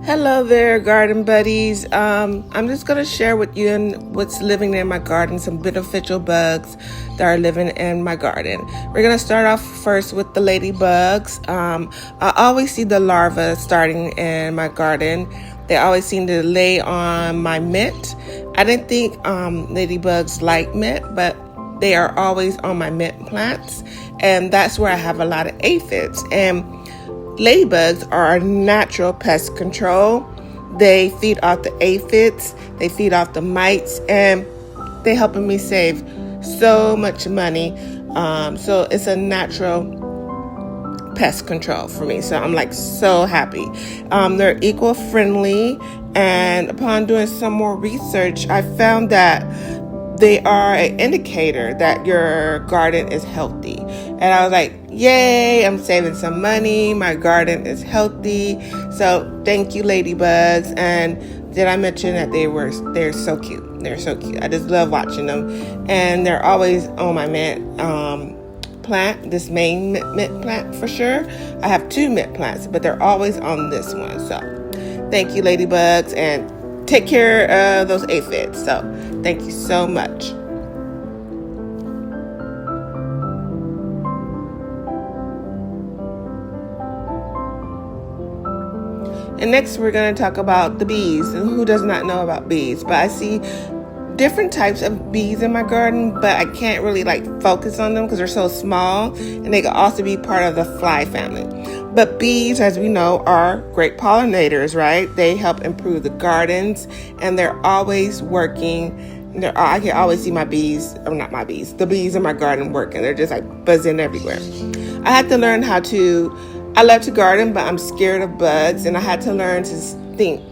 Hello there, garden buddies. I'm just going to share with you what's living in my garden, some beneficial bugs that are living in my garden. We're going to start off first with the ladybugs. I always see the larvae starting in my garden. They always seem to lay on my mint. I didn't think ladybugs like mint, but they are always on my mint plants, and that's where I have a lot of aphids. And ladybugs are a natural pest control. They feed off the aphids, they feed off the mites, and they're helping me save so much money. So it's a natural pest control for me. So I'm like so happy. They're eco-friendly, and upon doing some more research, I found that they are an indicator that your garden is healthy. And I was like, yay, I'm saving some money. My garden is healthy. So thank you, ladybugs. And did I mention that they're so cute? They're so cute. I just love watching them. And they're always on my mint plant, this main mint plant for sure. I have two mint plants, but they're always on this one. So thank you, ladybugs, and take care of those aphids. So thank you so much. And next we're going to talk about the bees. And who does not know about bees? But I see different types of bees in my garden, but I can't really focus on them because they're so small, and they can also be part of the fly family. But bees, as we know, are great pollinators, right? They help improve the gardens, and they're always working. I can always see the bees in my garden working. They're just buzzing everywhere. I love to garden, but I'm scared of bugs, and I had to learn to think.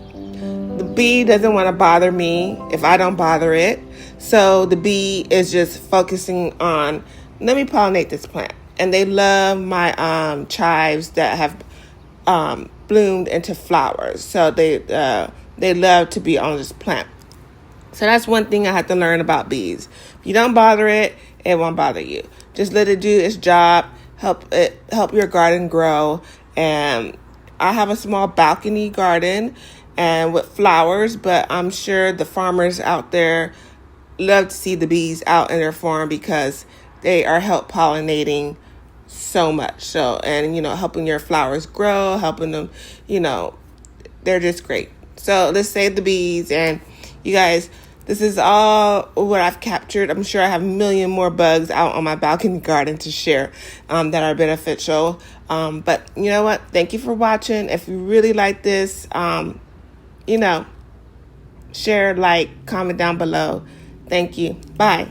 The bee doesn't want to bother me if I don't bother it. So the bee is just focusing on, let me pollinate this plant. And they love my chives that have bloomed into flowers. So they love to be on this plant. So that's one thing I had to learn about bees. If you don't bother it, it won't bother you. Just let it do its job. Help your garden grow. And I have a small balcony garden and with flowers, but I'm sure the farmers out there love to see the bees out in their farm because they are help pollinating so much. So, and helping your flowers grow, helping them, they're just great. So let's save the bees. And you guys, this is all what I've captured. I'm sure I have a million more bugs out on my balcony garden to share that are beneficial. But you know what? Thank you for watching. If you really like this, share, comment down below. Thank you. Bye.